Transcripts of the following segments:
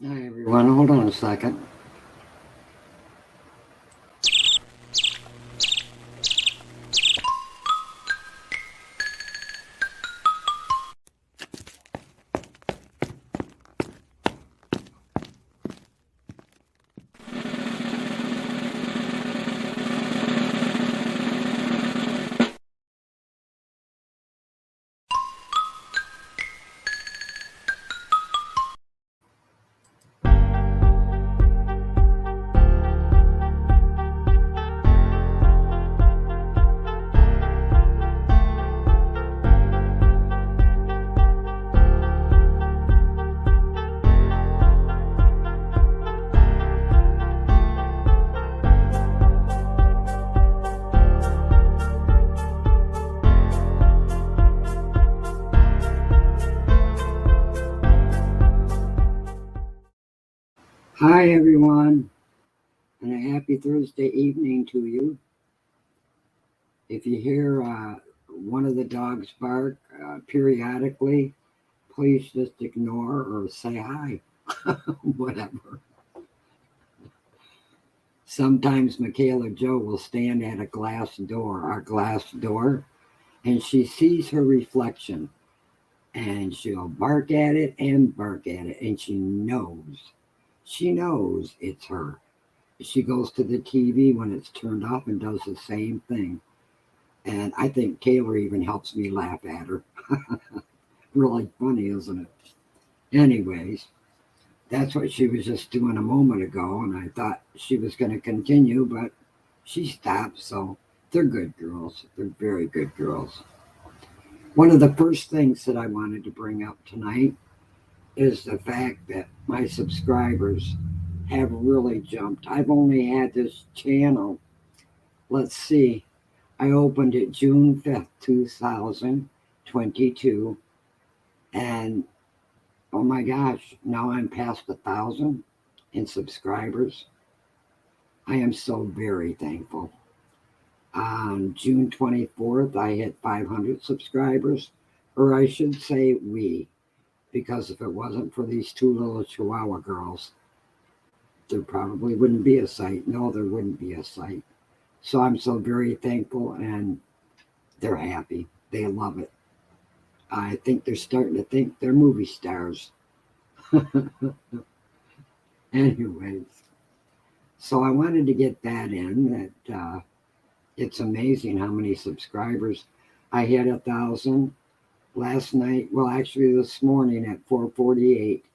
Hi everyone, hold on a second. Hi everyone, and a happy Thursday evening to you. If you hear one of the dogs bark periodically, please just ignore or say hi, whatever. Sometimes Mckayla Joe will stand at our glass door, and she sees her reflection, and she'll bark at it and bark at it, and she knows it's her. She goes to the TV when it's turned off and does the same thing. And I think Taylor even helps me laugh at her. Really funny, isn't it? Anyways, that's what she was just doing a moment ago. And I thought she was going to continue, but she stopped. So they're good girls. They're very good girls. One of the first things that I wanted to bring up tonight is the fact that my subscribers have really jumped. I've only had this channel, let's see, I opened it June 5th, 2022, and oh my gosh, now I'm past 1,000 in subscribers. I am so very thankful. On June 24th, I hit 500 subscribers, or I should say because if it wasn't for these two little Chihuahua girls, there probably wouldn't be a site. No, there wouldn't be a site. So I'm so very thankful, and they're happy. They love it. I think they're starting to think they're movie stars. Anyways, so I wanted to get that in. That it's amazing how many subscribers. I hit 1,000 last night. Well, actually, this morning at 4:48,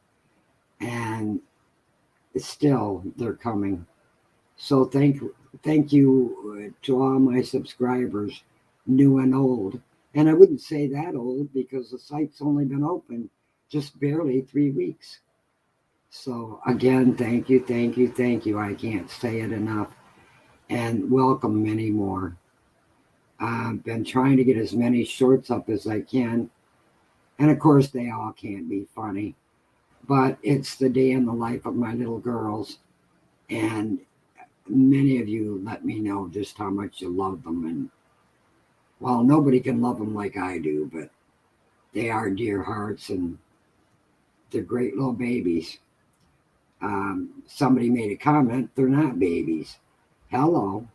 and still they're coming. So thank you to all my subscribers, new and old. And I wouldn't say that old because the site's only been open just barely 3 weeks. So again, thank you, thank you, thank you. I can't say it enough. And welcome many more. I've been trying to get as many shorts up as I can. And of course, they all can't be funny. But it's the day in the life of my little girls. And many of you let me know just how much you love them. And well, nobody can love them like I do, but they are dear hearts and they're great little babies. Somebody made a comment, they're not babies. Hello.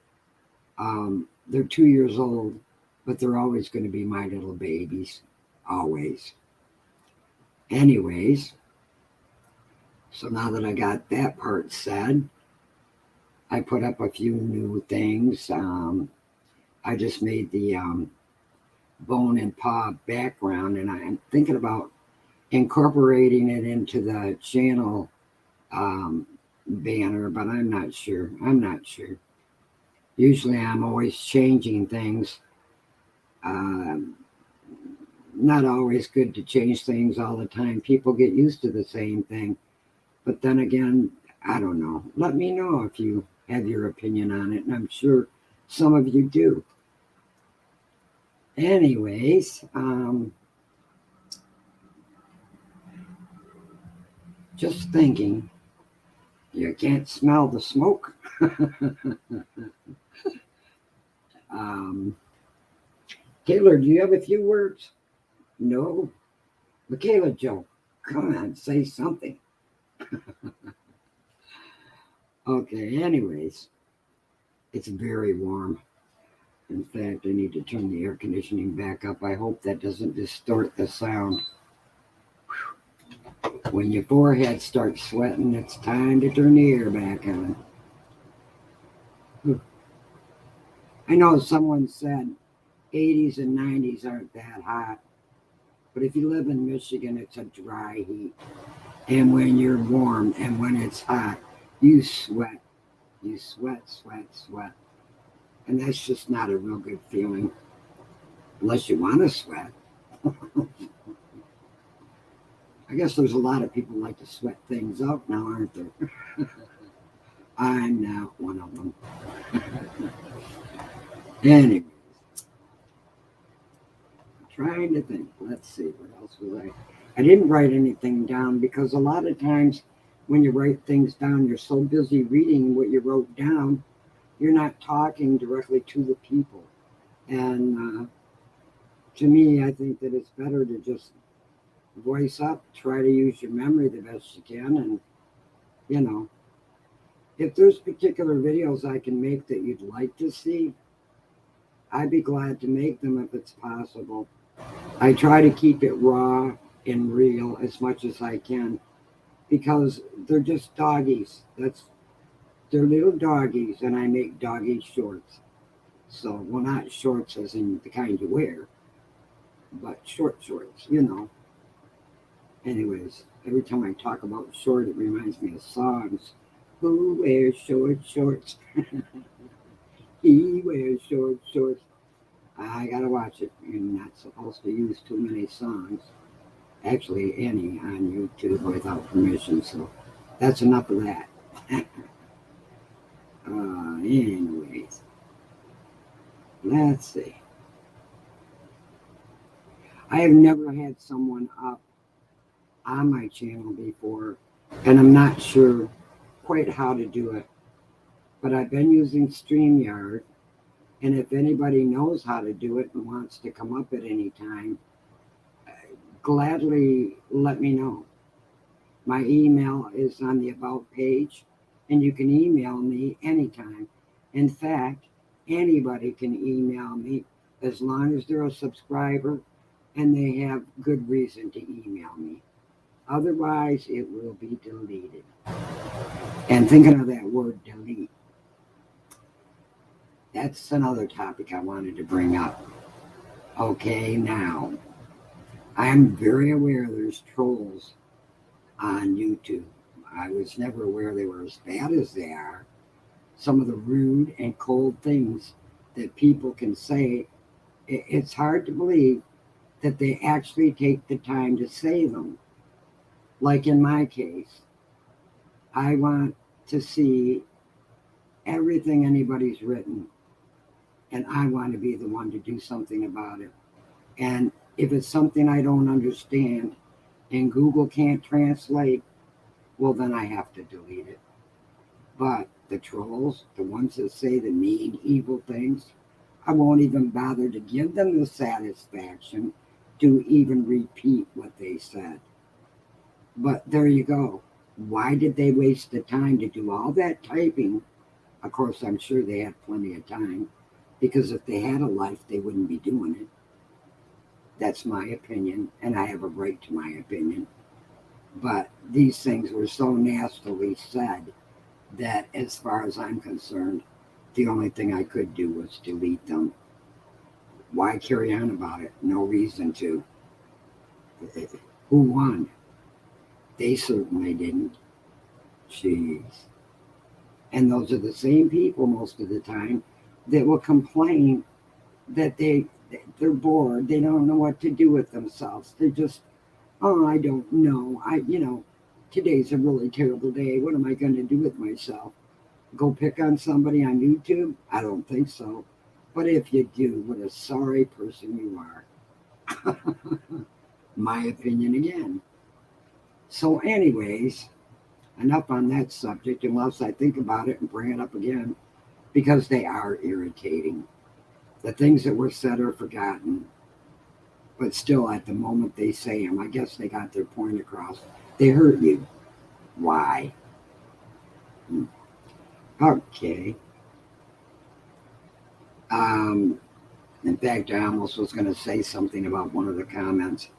They're 2 years old, but they're always going to be my little babies. Always. Anyways, so now that I got that part said, I put up a few new things. I just made the bone and paw background, and I'm thinking about incorporating it into the channel banner, but I'm not sure. Usually I'm always changing things. Not always good to change things all the time. People get used to the same thing. But then again, I don't know. Let me know if you have your opinion on it, and I'm sure some of you do. Anyways, just thinking, you can't smell the smoke. Taylor, do you have a few words? No? Mckayla Joe, come on, say something. Okay, anyways, it's very warm. In fact, I need to turn the air conditioning back up. I hope that doesn't distort the sound. When your forehead starts sweating, it's time to turn the air back on. I know someone said 80s and 90s aren't that hot, but if you live in Michigan, it's a dry heat. And when you're warm and when it's hot, you sweat. You sweat, sweat, sweat. And that's just not a real good feeling unless you want to sweat. I guess there's a lot of people who like to sweat things up now, aren't there? I'm not one of them. Anyways, I'm trying to think. Let's see, what else was I didn't write anything down because a lot of times when you write things down, you're so busy reading what you wrote down, you're not talking directly to the people. And to me, I think that it's better to just voice up, try to use your memory the best you can. And, you know, if there's particular videos I can make that you'd like to see, I'd be glad to make them if it's possible. I try to keep it raw and real as much as I can because they're just doggies. They're little doggies, and I make doggy shorts. So, well, not shorts as in the kind you wear, but short shorts, you know. Anyways, every time I talk about short, it reminds me of songs. Who wears short shorts? He wears short shorts. I gotta watch it. You're not supposed to use too many songs, actually any, on YouTube without permission. So that's enough of that. Anyways, let's see. I have never had someone up on my channel before, and I'm not sure quite how to do it. But I've been using StreamYard, and if anybody knows how to do it and wants to come up at any time, gladly let me know. My email is on the About page, and you can email me anytime. In fact, anybody can email me as long as they're a subscriber and they have good reason to email me. Otherwise, it will be deleted. And thinking of that word delete, that's another topic I wanted to bring up. Okay, now, I'm very aware there's trolls on YouTube. I was never aware they were as bad as they are. Some of the rude and cold things that people can say, it's hard to believe that they actually take the time to say them. Like in my case, I want to see everything anybody's written, and I want to be the one to do something about it. And if it's something I don't understand and Google can't translate, well, then I have to delete it. But the trolls, the ones that say the mean, evil things, I won't even bother to give them the satisfaction to even repeat what they said. But there you go. Why did they waste the time to do all that typing? Of course, I'm sure they had plenty of time, because if they had a life, they wouldn't be doing it. That's my opinion, and I have a right to my opinion. But these things were so nastily said that, as far as I'm concerned, the only thing I could do was delete them. Why carry on about it? No reason to. Who won? They certainly didn't. Jeez. And those are the same people most of the time that will complain that they're bored. They don't know what to do with themselves. They're just, oh, I don't know. Today's a really terrible day. What am I going to do with myself? Go pick on somebody on YouTube? I don't think so. But if you do, what a sorry person you are. My opinion again. So anyways, enough on that subject, unless I think about it and bring it up again, because they are irritating. The things that were said are forgotten, but still at the moment they say them, I guess they got their point across. They hurt you. Why? Okay. In fact, I almost was going to say something about one of the comments.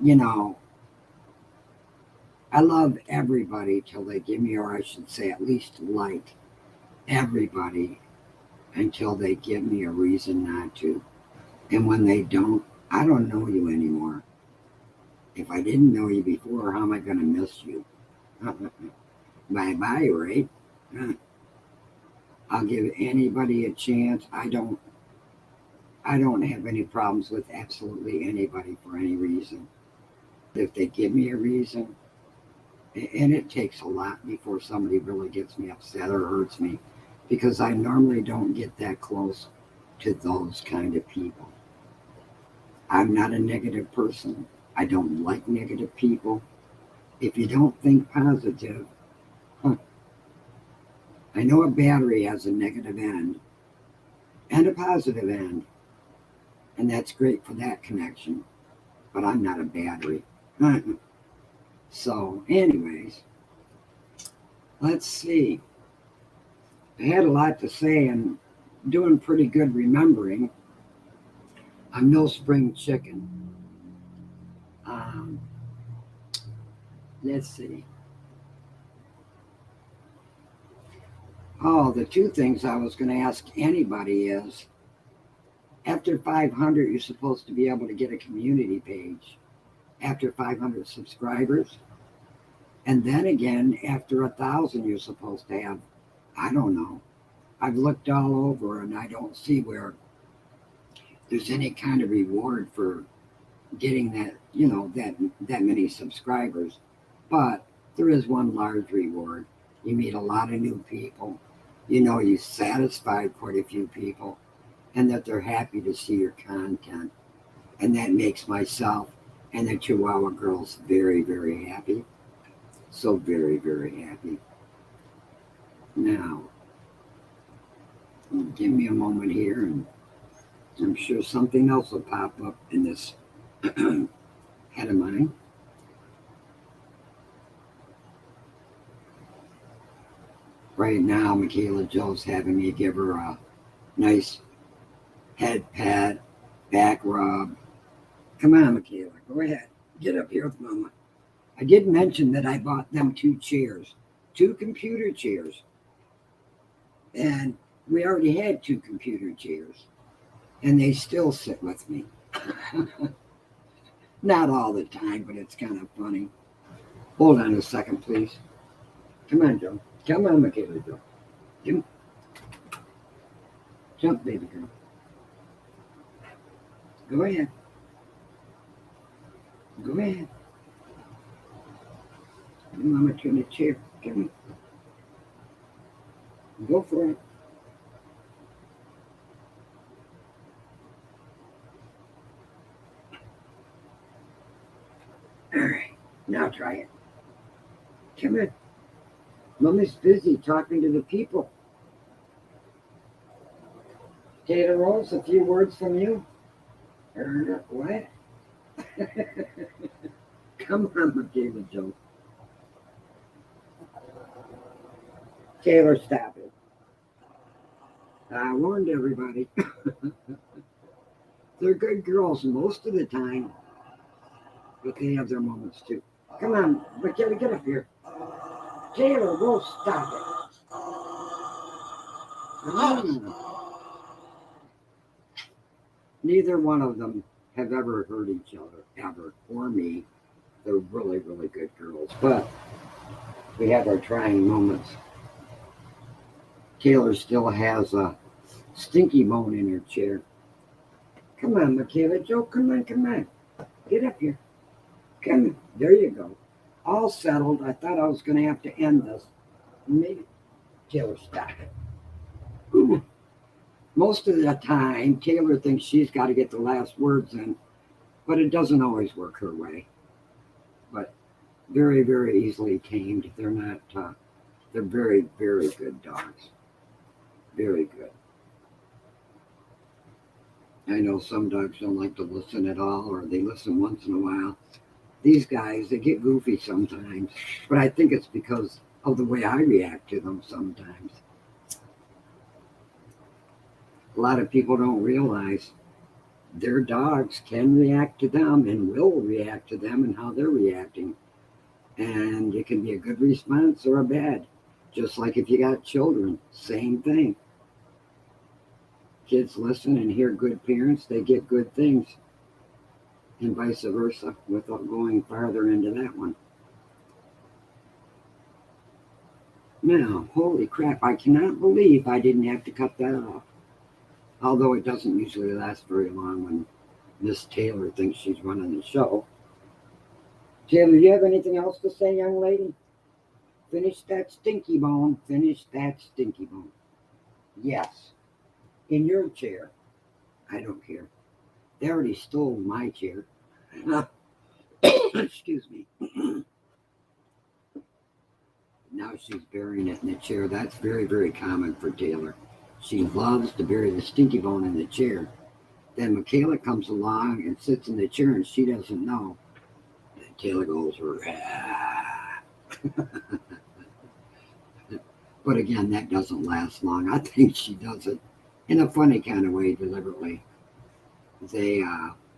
You know, I love everybody till they give me, or I should say, at least like everybody until they give me a reason not to. And when they don't, I don't know you anymore. If I didn't know you before, how am I going to miss you? Bye bye, right? I'll give anybody a chance. I don't have any problems with absolutely anybody for any reason. If they give me a reason, and it takes a lot before somebody really gets me upset or hurts me, because I normally don't get that close to those kind of people. I'm not a negative person. I don't like negative people. If you don't think positive, huh, I know a battery has a negative end and a positive end, and that's great for that connection, but I'm not a battery. So, anyways, let's see. I had a lot to say and doing pretty good remembering. I'm no spring chicken. Um, let's see. Oh, the two things I was going to ask anybody is after 500, you're supposed to be able to get a community page. After 500 subscribers. And then again, after 1,000, you're supposed to have, I don't know. I've looked all over and I don't see where there's any kind of reward for getting that, that many subscribers. But there is one large reward. You meet a lot of new people. You satisfied quite a few people and that they're happy to see your content. And that makes myself and the Chihuahua girls very, very happy. So very, very happy. Now, give me a moment here, and I'm sure something else will pop up in this head of mine. Right now, Mckayla Joe's having me give her a nice head pat, back rub. Come on, Mckayla, go ahead. Get up here with Mama. I did mention that I bought them 2 chairs, 2 computer chairs. And we already had 2 computer chairs. And they still sit with me. Not all the time, but it's kind of funny. Hold on a second, please. Come on, Joe. Come on, Mckayla Joe. Jump, baby girl. Go ahead. Go ahead. Mama, turn the chair. Come on. Go for it. All right. Now try it. Come on. Mama's busy talking to the people. Tater Rose, a few words from you. What? Come on, Mckayla Joe. Taylor, stop it. I warned everybody. They're good girls most of the time, but they have their moments too. Come on, Mckayla, get up here. Taylor, we'll stop it. Neither one of them have ever hurt each other, ever, or me. They're really, really good girls, but we have our trying moments. Taylor still has a stinky bone in her chair. Come on, Mckayla Joe, come on. Get up here. Come on. There you go. All settled. I thought I was going to have to end this. Maybe. Taylor, stop it. Ooh. Most of the time, Taylor thinks she's got to get the last words in, but it doesn't always work her way. But very, very easily tamed. They're not, they're very, very good dogs. Very good. I know some dogs don't like to listen at all, or they listen once in a while. These guys, they get goofy sometimes, but I think it's because of the way I react to them sometimes. A lot of people don't realize their dogs can react to them and will react to them and how they're reacting. And it can be a good response or a bad. Just like if you got children, same thing. Kids listen and hear good parents, they get good things, and vice versa, without going farther into that one. Now, holy crap, I cannot believe I didn't have to cut that off. Although it doesn't usually last very long when Miss Taylor thinks she's running the show. Taylor, do you have anything else to say, young lady? Finish that stinky bone. Finish that stinky bone. Yes. In your chair. I don't care. They already stole my chair. Excuse me. Now she's burying it in the chair. That's very, very common for Taylor. She loves to bury the stinky bone in the chair. Then Mckayla comes along and sits in the chair and she doesn't know. And Taylor goes, rah. But again, that doesn't last long. I think she does it in a funny kind of way, deliberately. They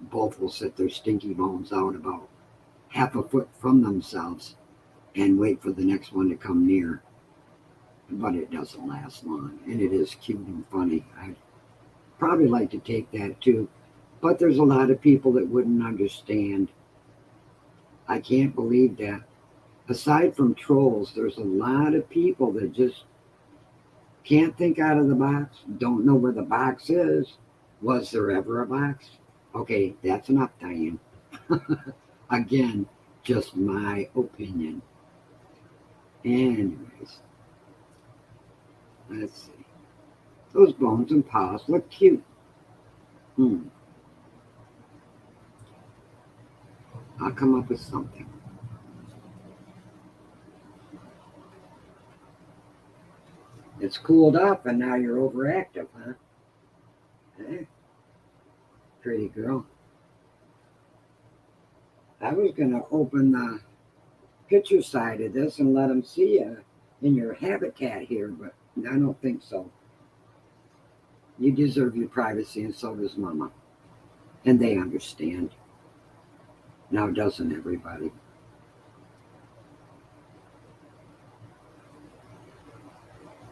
both will sit their stinky bones out about half a foot from themselves and wait for the next one to come near. But it doesn't last long, and it is cute and funny. I'd probably like to take that too, but there's a lot of people that wouldn't understand. I can't believe that. Aside from trolls, there's a lot of people that just can't think out of the box, don't know where the box is. Was there ever a box? Okay, that's enough, Diane. Again, just my opinion. Anyways, let's see. Those bones and paws look cute. I'll come up with something. It's cooled up and now you're overactive, huh? Eh? Pretty girl. I was going to open the picture side of this and let them see you in your habitat here, but I don't think so. You deserve your privacy, and so does Mama. And they understand. Now, doesn't everybody?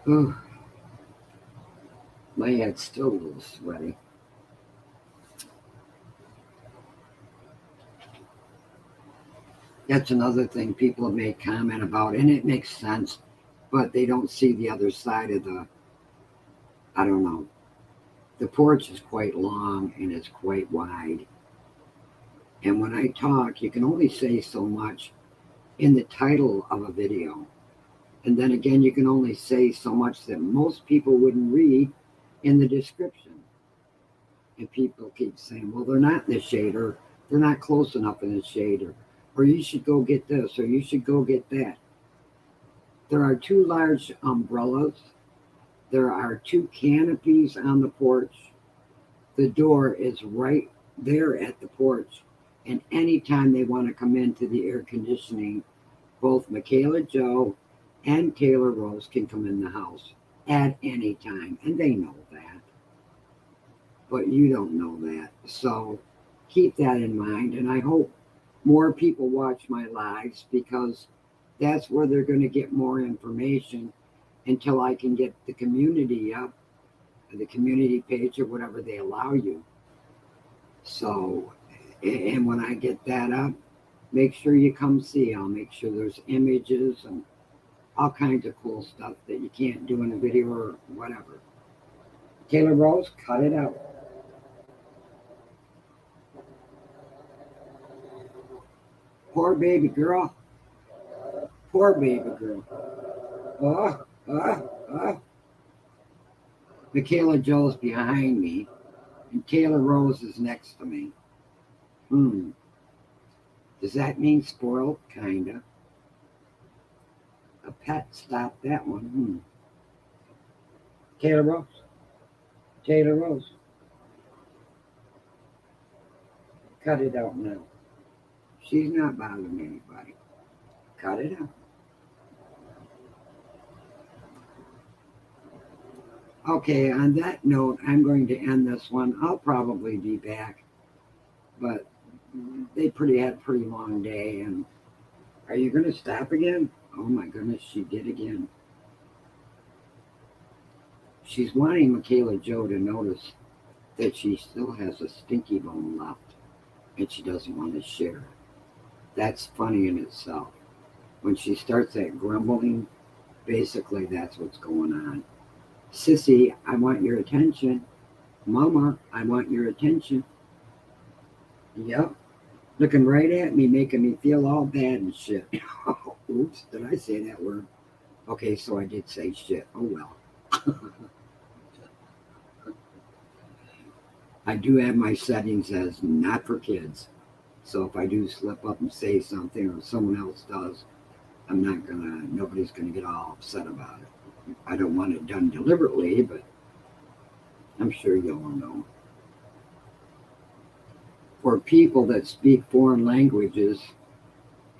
Oh, my head's still a little sweaty. That's another thing people have made comment about, and it makes sense, but they don't see the other side of I don't know. The porch is quite long and it's quite wide. And when I talk, you can only say so much in the title of a video. And then again, you can only say so much that most people wouldn't read in the description. And people keep saying, well, they're not in the shade, or they're not close enough in the shade, or you should go get this, or you should go get that. There are 2 large umbrellas. There are 2 canopies on the porch. The door is right there at the porch. And anytime they want to come into the air conditioning, both Mckayla Joe and Taylor Rose can come in the house at any time. And they know that. But you don't know that. So keep that in mind. And I hope more people watch my lives, because that's where they're going to get more information until I can get the community up, the community page, or whatever they allow you. So, and when I get that up, make sure you come see. I'll make sure there's images and all kinds of cool stuff that you can't do in a video or whatever. Taylor Rose, cut it out. Poor baby girl. Poor baby girl. Mckayla Joe's behind me, and Taylor Rose is next to me. Does that mean spoiled? Kinda. A pet stopped that one. Taylor Rose. Taylor Rose. Cut it out now. She's not bothering anybody. Cut it out. Okay, on that note, I'm going to end this one. I'll probably be back, but they had a pretty long day. And are you going to stop again? Oh my goodness, she did again. She's wanting Mckayla Joe to notice that she still has a stinky bone left, and she doesn't want to share. That's funny in itself. When she starts that grumbling, basically that's what's going on. Sissy, I want your attention. Mama, I want your attention. Yep. Looking right at me, making me feel all bad and shit. Oops, did I say that word? Okay, so I did say shit. Oh well. I do have my settings as not for kids. So if I do slip up and say something or someone else does, nobody's gonna get all upset about it. I don't want it done deliberately, but I'm sure you all know. For people that speak foreign languages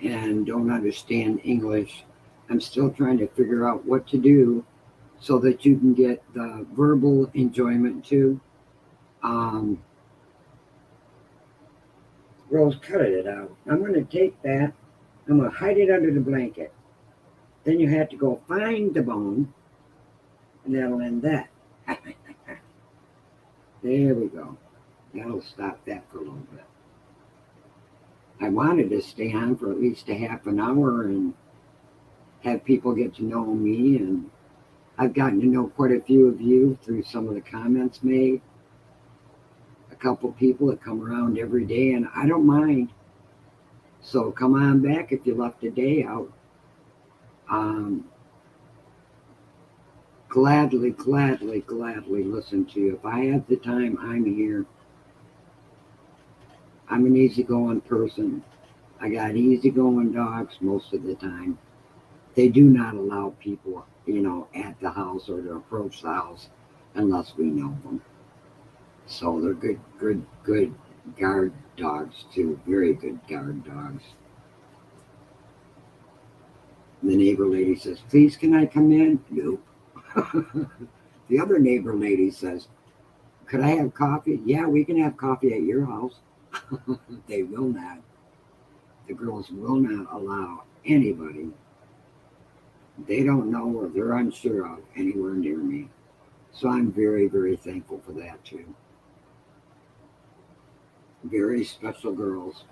and don't understand English, I'm still trying to figure out what to do so that you can get the verbal enjoyment too. Rose cut it out. I'm going to take that. I'm going to hide it under the blanket. Then you have to go find the bone, and that'll end that. There we go. That'll stop that for a little bit. I wanted to stay on for at least a half an hour and have people get to know me, and I've gotten to know quite a few of you through some of the comments made. A couple people that come around every day, and I don't mind. So come on back if you left a day out. Gladly listen to you. If I have the time, I'm here. I'm an easygoing person. I got easygoing dogs most of the time. They do not allow people, at the house or to approach the house unless we know them. So they're good guard dogs too. Very good guard dogs. The neighbor lady says, "Please, can I come in?" Nope. The other neighbor lady says, "Could I have coffee?" "Yeah, we can have coffee at your house." They will not. The girls will not allow anybody they don't know or they're unsure of anywhere near me. So I'm very, very thankful for that too. Very special girls.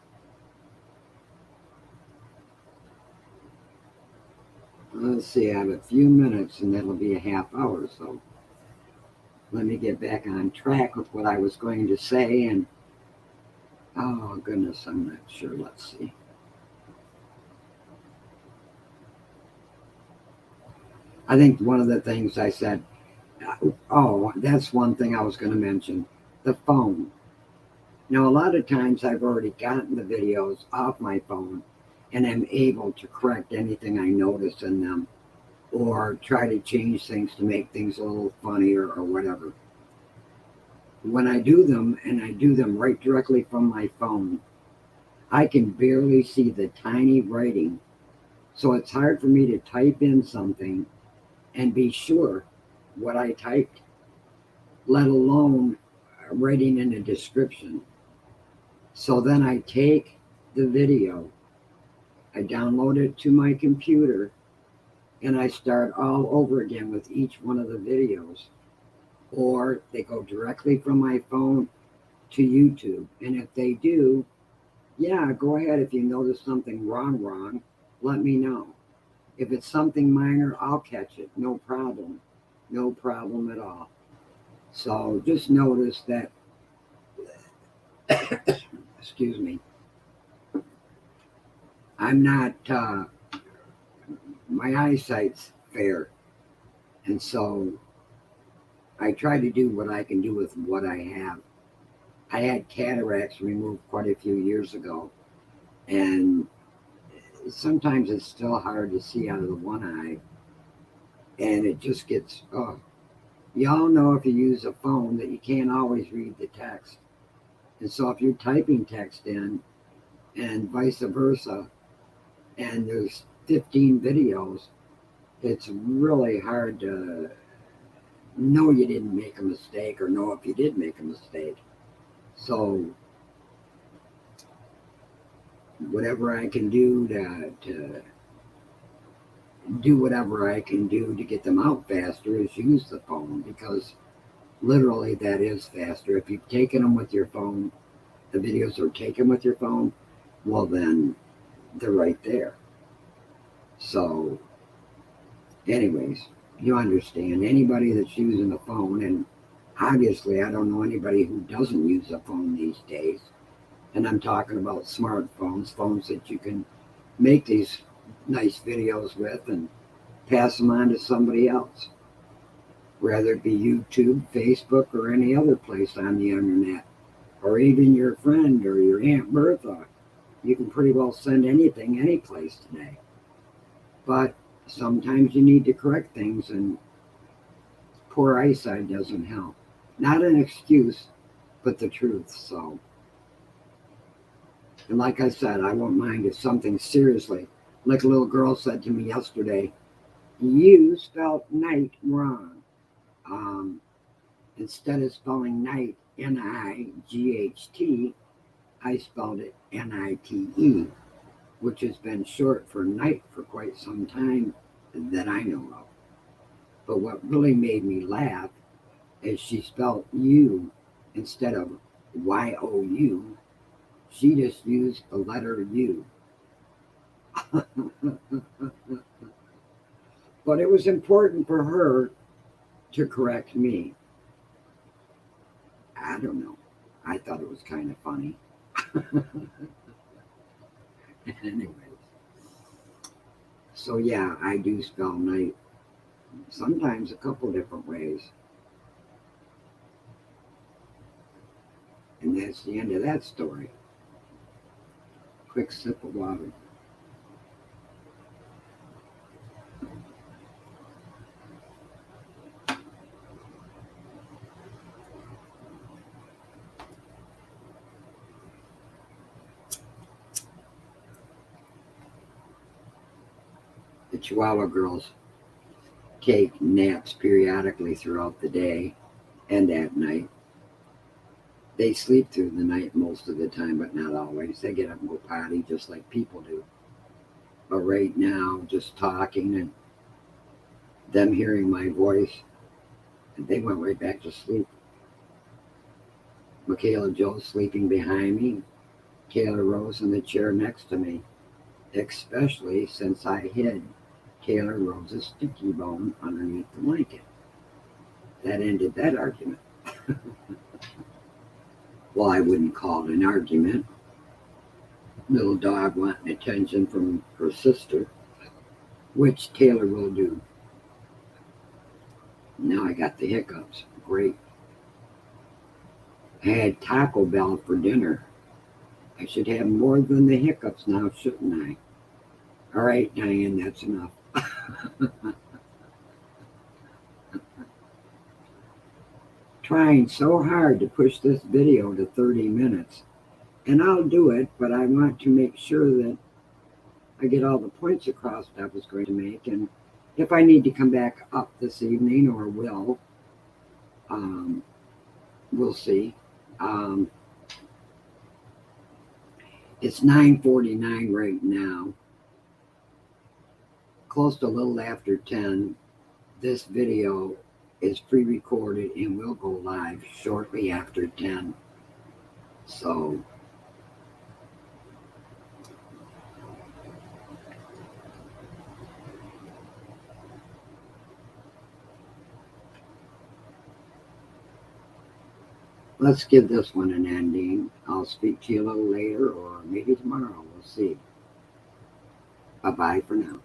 Let's see, I have a few minutes and that'll be a half hour, so let me get back on track with what I was going to say. And oh goodness, I'm not sure. Let's see. I think one of the things I said, that's one thing I was going to mention, the phone. Now, a lot of times I've already gotten the videos off my phone and I'm able to correct anything I notice in them or try to change things to make things a little funnier or whatever. When I do them, and I do them right directly from my phone, I can barely see the tiny writing. So it's hard for me to type in something and be sure what I typed, let alone writing in a description. So then I take the video, I download it to my computer, and I start all over again with each one of the videos. Or they go directly from my phone to YouTube. And if they do, yeah, go ahead. If you notice something wrong, let me know. If it's something minor, I'll catch it. No problem. No problem at all. So just notice that, excuse me, I'm not, my eyesight's fair. And so I try to do what I can do with what I have. I had cataracts removed quite a few years ago. And sometimes it's still hard to see out of the one eye. And it just gets, y'all know if you use a phone that you can't always read the text. And so if you're typing text in, and vice versa, and there's 15 videos, it's really hard to know you didn't make a mistake or know if you did make a mistake. So whatever I can do to do whatever I can do to get them out faster is use the phone, because literally that is faster. If you've taken them with your phone, the videos are taken with your phone, well then they're right there. So anyways, you understand, anybody that's using the phone, and obviously I don't know anybody who doesn't use a phone these days, and I'm talking about smartphones, phones that you can make these nice videos with and pass them on to somebody else, whether it be YouTube, Facebook, or any other place on the internet, or even your friend or your Aunt Bertha. You can pretty well send anything any place today. But sometimes you need to correct things, and poor eyesight doesn't help. Not an excuse, but the truth. So, and like I said, I won't mind if something seriously, like a little girl said to me yesterday, you spelled night wrong. Instead of spelling night Night, I spelled it Nite, which has been short for night for quite some time that I know of. But what really made me laugh is she spelled U instead of YOU. She just used the letter U. But it was important for her to correct me. I don't know. I thought it was kind of funny. Anyways. So yeah, I do spell night. Sometimes a couple different ways. And that's the end of that story. Quick sip of water. The Chihuahua girls take naps periodically throughout the day and at night. They sleep through the night most of the time, but not always. They get up and go potty just like people do. But right now, just talking and them hearing my voice, they went right back to sleep. Mckayla Joe's sleeping behind me. Kayla Rose in the chair next to me, especially since I hid Kayla Rose's Stinky Bone underneath the blanket. That ended that argument. Well, I wouldn't call it an argument. Little dog wanting attention from her sister, which Taylor will do. Now I got the hiccups. Great. I had Taco Bell for dinner. I should have more than the hiccups now, shouldn't I? All right, Diane, that's enough. Trying so hard to push this video to 30 minutes. And I'll do it, but I want to make sure that I get all the points across that I was going to make. And if I need to come back up this evening, or will, we'll see. It's 9:49 right now, close to a little after 10. This video is pre-recorded and will go live shortly after 10. So let's give this one an ending. I'll speak to you a little later, or maybe tomorrow. We'll see. Bye-bye for now.